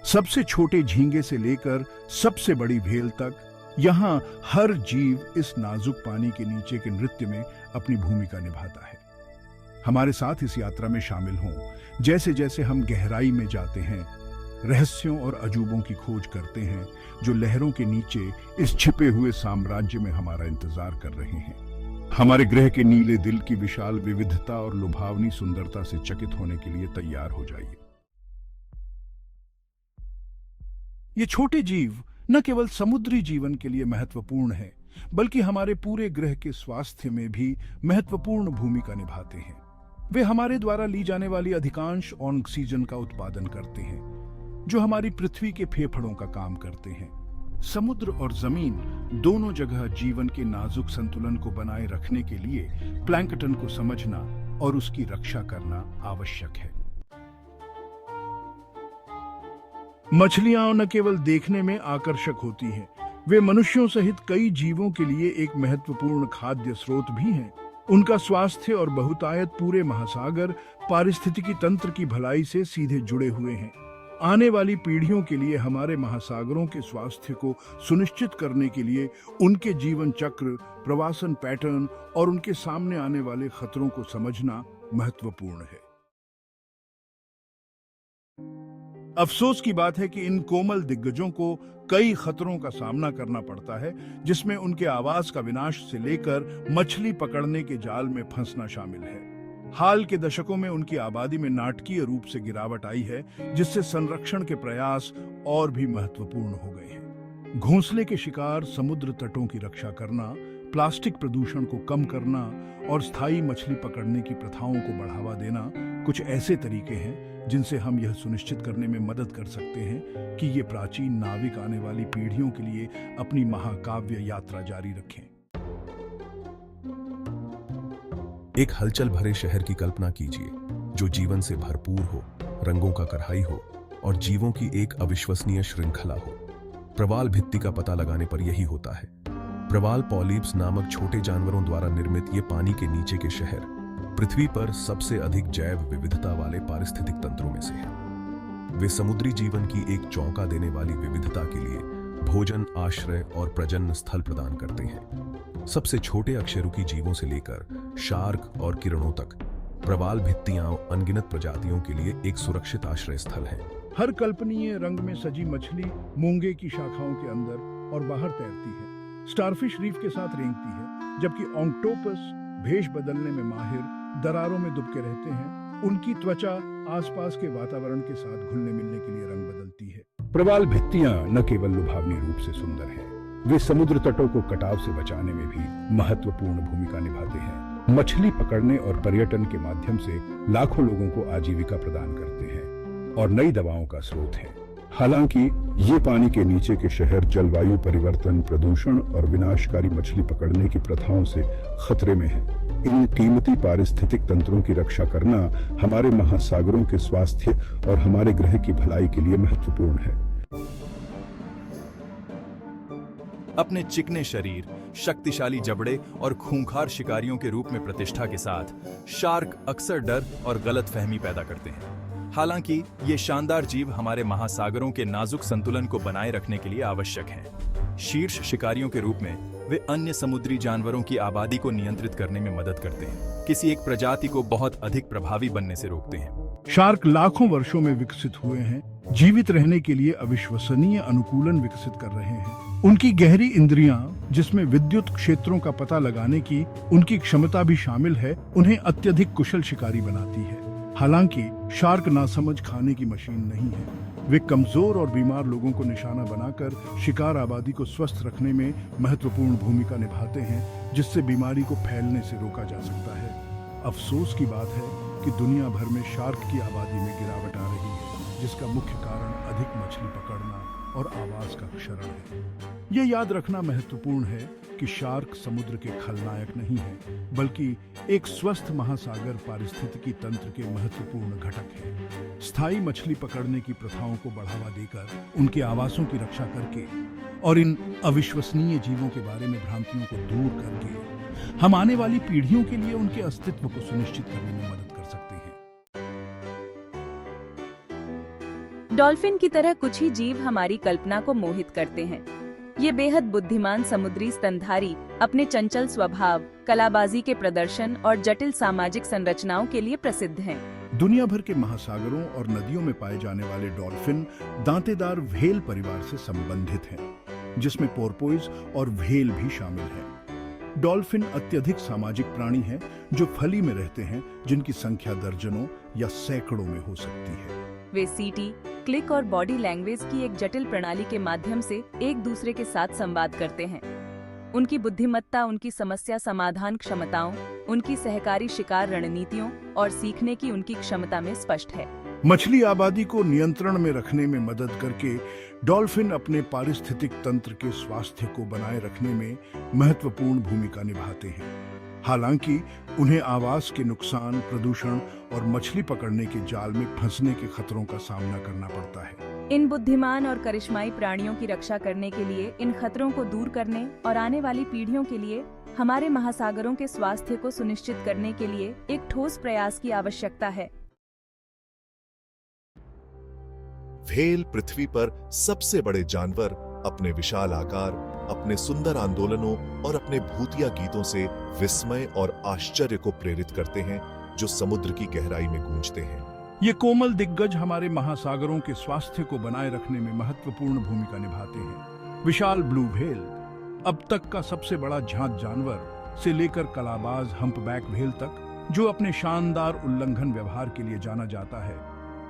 सबसे छोटे झींगे से लेकर सबसे बड़ी भेल तक, यहाँ हर जीव इस नाजुक पानी के नीचे के नृत्य में अपनी भूमिका निभाता है। हमारे साथ इस यात्रा में शामिल हों। जैसे जैसे हम गहराई में जाते हैं, रहस्यों और अजूबों की खोज करते हैं जो लहरों के नीचे इस छिपे हुए साम्राज्य में हमारा इंतजार कर रहे हैं। हमारे ग्रह के नीले दिल की विशाल विविधता और लुभावनी सुंदरता से चकित होने के लिए तैयार हो जाइए। ये छोटे जीव न केवल समुद्री जीवन के लिए महत्वपूर्ण हैं, बल्कि हमारे पूरे ग्रह के स्वास्थ्य में भी महत्वपूर्ण भूमिका निभाते हैं। वे हमारे द्वारा ली जाने वाली अधिकांश ऑक्सीजन का उत्पादन करते हैं, जो हमारी पृथ्वी के फेफड़ों का काम करते हैं। समुद्र और जमीन दोनों जगह जीवन के नाजुक संतुलन को बनाए रखने के लिए प्लैंकटन को समझना और उसकी रक्षा करना आवश्यक है। मछलियां न केवल देखने में आकर्षक होती हैं, वे मनुष्यों सहित कई जीवों के लिए एक महत्वपूर्ण खाद्य स्रोत भी हैं। उनका स्वास्थ्य और बहुतायत पूरे महासागर पारिस्थितिकी तंत्र की भलाई से सीधे जुड़े हुए हैं। आने वाली पीढ़ियों के लिए हमारे महासागरों के स्वास्थ्य को सुनिश्चित करने के लिए उनके जीवन चक्र, प्रवासन पैटर्न और उनके सामने आने वाले खतरों को समझना महत्वपूर्ण है। अफसोस की बात है कि इन कोमल दिग्गजों को कई खतरों का सामना करना पड़ता है, जिसमें उनके आवास का विनाश से लेकर मछली पकड़ने के जाल में फंसना शामिल है। हाल के दशकों में उनकी आबादी में नाटकीय रूप से गिरावट आई है, जिससे संरक्षण के प्रयास और भी महत्वपूर्ण हो गए हैं। घोंसले के शिकार, समुद्र तटों की रक्षा करना, प्लास्टिक प्रदूषण को कम करना और स्थायी मछली पकड़ने की प्रथाओं को बढ़ावा देना कुछ ऐसे तरीके हैं जिनसे हम यह सुनिश्चित करने में मदद कर सकते हैं कि ये प्राचीन नाविक आने वाली पीढ़ियों के लिए अपनी महाकाव्य यात्रा जारी रखें। एक हलचल भरे शहर की कल्पना कीजिए, जो जीवन से भरपूर हो, रंगों का कढ़ाई हो और जीवों की एक अविश्वसनीय श्रृंखला हो। प्रवाल भित्ति का पता लगाने पर यही होता है। प्रवाल पॉलिप्स नामक छोटे जानवरों द्वारा निर्मित ये पानी के नीचे के शहर पृथ्वी पर सबसे अधिक जैव विविधता वाले पारिस्थितिक तंत्रों में से हैं। वे समुद्री जीवन की एक चौंका देने वाली विविधता के लिए भोजन, आश्रय और प्रजनन स्थल प्रदान करते हैं। सबसे छोटे अकशेरुकी जीवों से लेकर शार्क और किरणों तक, प्रवाल भित्तियां अनगिनत प्रजातियों के लिए एक सुरक्षित आश्रय स्थल है। हर कल्पनीय रंग में सजी मछली मूंगे की शाखाओं के अंदर और बाहर तैरती है, स्टारफिश रीफ के साथ रेंगती है, जबकि ऑक्टोपस भेष बदलने में माहिर दरारों में दुबके रहते हैं। उनकी त्वचा आसपास के वातावरण के साथ घुलने मिलने के लिए रंग बदलती है। प्रवाल भित्तियां न केवल लुभावनी रूप से सुंदर हैं, वे समुद्र तटों को कटाव से बचाने में भी महत्वपूर्ण भूमिका निभाते हैं। मछली पकड़ने और पर्यटन के माध्यम से लाखों लोगों को आजीविका प्रदान करते हैं और नई दवाओं का स्रोत हैं। हालांकि ये पानी के नीचे के शहर जलवायु परिवर्तन, प्रदूषण और विनाशकारी मछली पकड़ने की प्रथाओं से खतरे में हैं। इन कीमती पारिस्थितिक तंत्रों की रक्षा करना हमारे महासागरों के स्वास्थ्य और हमारे ग्रह की भलाई के लिए महत्वपूर्ण है। अपने चिकने शरीर, शक्तिशाली जबड़े और खूंखार शिकारियों के रूप में प्रतिष्ठा के साथ शार्क अक्सर डर और गलतफहमी पैदा करते हैं। हालांकि ये शानदार जीव हमारे महासागरों के नाजुक संतुलन को बनाए रखने के लिए आवश्यक हैं। शीर्ष शिकारियों के रूप में वे अन्य समुद्री जानवरों की आबादी को नियंत्रित करने में मदद करते हैं, किसी एक प्रजाति को बहुत अधिक प्रभावी बनने से रोकते हैं। शार्क लाखों वर्षों में विकसित हुए हैं, जीवित रहने के लिए अविश्वसनीय अनुकूलन विकसित कर रहे हैं। उनकी गहरी इंद्रियां, जिसमें विद्युत क्षेत्रों का पता लगाने की उनकी क्षमता भी शामिल है, उन्हें अत्यधिक कुशल शिकारी बनाती है। हालांकि शार्क नासमझ खाने की मशीन नहीं है। वे कमजोर और बीमार लोगों को निशाना बनाकर शिकार आबादी को स्वस्थ रखने में महत्वपूर्ण भूमिका निभाते हैं, जिससे बीमारी को फैलने से रोका जा सकता है। अफसोस की बात है कि दुनिया भर में शार्क की आबादी में गिरावट आ रही है, जिसका मुख्य कारण अधिक मछली पकड़ना और आवास का क्षरण है। यह याद रखना महत्वपूर्ण है कि शार्क समुद्र के खलनायक नहीं है, बल्कि एक स्वस्थ महासागर पारिस्थितिकी तंत्र के महत्वपूर्ण घटक है। स्थायी मछली पकड़ने की प्रथाओं को बढ़ावा देकर, उनके आवासों की रक्षा करके और इन अविश्वसनीय जीवों के बारे में भ्रांतियों को दूर करके हम आने वाली पीढ़ियों के लिए उनके अस्तित्व को सुनिश्चित करने में मदद कर सकते हैं। डॉल्फिन की तरह कुछ ही जीव हमारी कल्पना को मोहित करते हैं। ये बेहद बुद्धिमान समुद्री स्तनधारी अपने चंचल स्वभाव, कलाबाजी के प्रदर्शन और जटिल सामाजिक संरचनाओं के लिए प्रसिद्ध हैं। दुनिया भर के महासागरों और नदियों में पाए जाने वाले डॉल्फिन दांतेदार व्हेल परिवार से संबंधित हैं, जिसमें पोर्पोइज और व्हेल भी शामिल हैं। डॉल्फिन अत्यधिक सामाजिक प्राणी हैं जो फली में रहते हैं, जिनकी संख्या दर्जनों या सैकड़ों में हो सकती है। वे सीटी, क्लिक और बॉडी लैंग्वेज की एक जटिल प्रणाली के माध्यम से एक दूसरे के साथ संवाद करते हैं। उनकी बुद्धिमत्ता, उनकी समस्या समाधान क्षमताओं, उनकी सहकारी शिकार रणनीतियों और सीखने की उनकी क्षमता में स्पष्ट है। मछली आबादी को नियंत्रण में रखने में मदद करके डॉल्फिन अपने पारिस्थितिक तंत्र के स्वास्थ्य को बनाए रखने में महत्वपूर्ण भूमिका निभाते हैं। हालांकि उन्हें आवास के नुकसान, प्रदूषण और मछली पकड़ने के जाल में फंसने के खतरों का सामना करना पड़ता है। इन बुद्धिमान और करिश्माई प्राणियों की रक्षा करने के लिए, इन खतरों को दूर करने और आने वाली पीढ़ियों के लिए हमारे महासागरों के स्वास्थ्य को सुनिश्चित करने के लिए एक ठोस प्रयास की आवश्यकता है। व्हेल पृथ्वी पर सबसे बड़े जानवर अपने विशाल आकार, अपने सुंदर आंदोलनों और अपने भूतिया गीतों से विस्मय और आश्चर्य को प्रेरित करते हैं, जो समुद्र की गहराई में गूंजते हैं। ये कोमल दिग्गज हमारे महासागरों के स्वास्थ्य को बनाए रखने में महत्वपूर्ण भूमिका निभाते हैं। विशाल ब्लू व्हेल, अब तक का सबसे बड़ा झांझ जानवर से लेकर कलाबाज हम्पबैक व्हेल तक, जो अपने शानदार उल्लंघन व्यवहार के लिए जाना जाता है।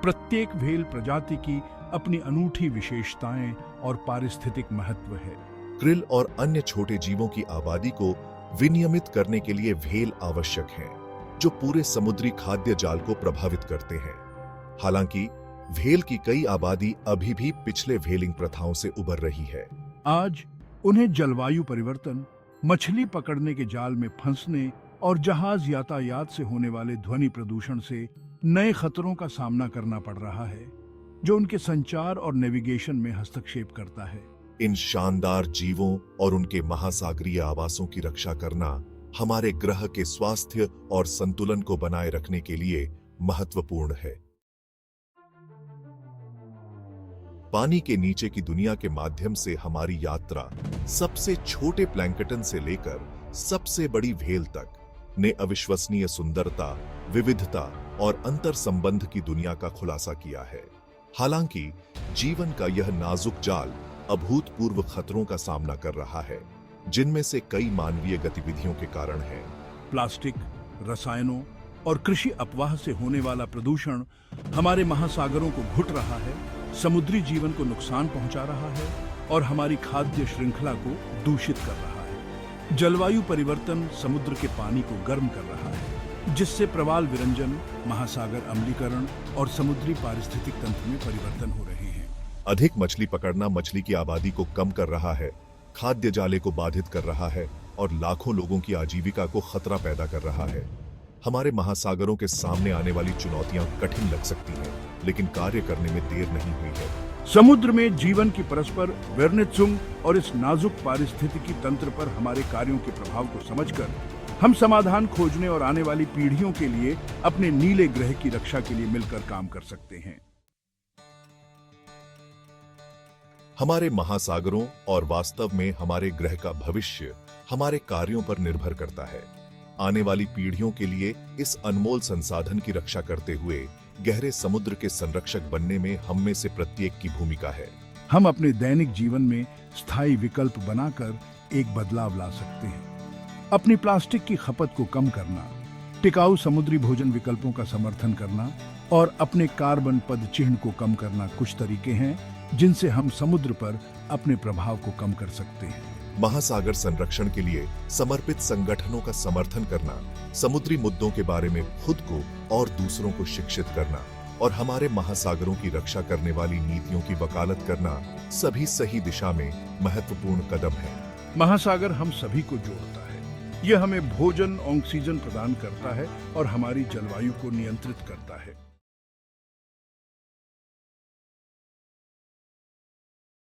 प्रत्येक व्हेल प्रजाति की अपनी अनूठी विशेषताएं और पारिस्थितिक महत्व है। क्रिल और अन्य छोटे जीवों की आबादी को विनियमित करने के लिए व्हेल आवश्यक हैं, जो पूरे समुद्री खाद्य जाल को प्रभावित करते हैं। हालांकि व्हेल की कई आबादी अभी भी पिछले व्हेलिंग प्रथाओं से उबर रही है। आज उन्हें जलवायु परिवर्तन, मछली पकड़ने के जाल में फंसने और जहाज यातायात से होने वाले ध्वनि प्रदूषण से नए खतरों का सामना करना पड़ रहा है, जो उनके संचार और नेविगेशन में हस्तक्षेप करता है। इन शानदार जीवों और उनके महासागरीय आवासों की रक्षा करना हमारे ग्रह के स्वास्थ्य और संतुलन को बनाए रखने के लिए महत्वपूर्ण है। पानी के नीचे की दुनिया के माध्यम से हमारी यात्रा सबसे छोटे प्लैंकटन से लेकर सबसे बड़ी व्हेल तक ने अविश्वसनीय सुंदरता, विविधता और अंतर संबंध की दुनिया का खुलासा किया है। हालांकि जीवन का यह नाजुक जाल अभूतपूर्व खतरों का सामना कर रहा है, जिनमें से कई मानवीय गतिविधियों के कारण हैं। प्लास्टिक, रसायनों और कृषि अपवाह से होने वाला प्रदूषण हमारे महासागरों को घुट रहा है, समुद्री जीवन को नुकसान पहुंचा रहा है और हमारी खाद्य श्रृंखला को दूषित कर रहा है। जलवायु परिवर्तन समुद्र के पानी को गर्म कर रहा है, जिससे प्रवाल विरंजन, महासागर अम्लीकरण और समुद्री पारिस्थितिक तंत्र में परिवर्तन हो रहे हैं। अधिक मछली पकड़ना मछली की आबादी को कम कर रहा है, खाद्य जाले को बाधित कर रहा है और लाखों लोगों की आजीविका को खतरा पैदा कर रहा है। हमारे महासागरों के सामने आने वाली चुनौतियां कठिन लग सकती हैं, लेकिन कार्य करने में देर नहीं हुई है। समुद्र में जीवन की परस्पर वर्णितसुंग और इस नाजुक पारिस्थितिकी तंत्र पर हमारे कार्यों के प्रभाव को समझकर हम समाधान खोजने और आने वाली पीढ़ियों के लिए अपने नीले ग्रह की रक्षा के लिए मिलकर काम कर सकते हैं। हमारे महासागरों और वास्तव में हमारे ग्रह का भविष्य हमारे कार्यों पर निर्भर करता है। आने वाली पीढ़ियों के लिए इस अनमोल संसाधन की रक्षा करते हुए गहरे समुद्र के संरक्षक बनने में हम में से प्रत्येक की भूमिका है। हम अपने दैनिक जीवन में स्थायी विकल्प बनाकर एक बदलाव ला सकते हैं। अपनी प्लास्टिक की खपत को कम करना, टिकाऊ समुद्री भोजन विकल्पों का समर्थन करना और अपने कार्बन पद चिह्न को कम करना कुछ तरीके हैं जिनसे हम समुद्र पर अपने प्रभाव को कम कर सकते हैं। महासागर संरक्षण के लिए समर्पित संगठनों का समर्थन करना, समुद्री मुद्दों के बारे में खुद को और दूसरों को शिक्षित करना और हमारे महासागरों की रक्षा करने वाली नीतियों की वकालत करना सभी सही दिशा में महत्वपूर्ण कदम है। महासागर हम सभी को जोड़ता है। यह हमें भोजन, ऑक्सीजन प्रदान करता है और हमारी जलवायु को नियंत्रित करता है।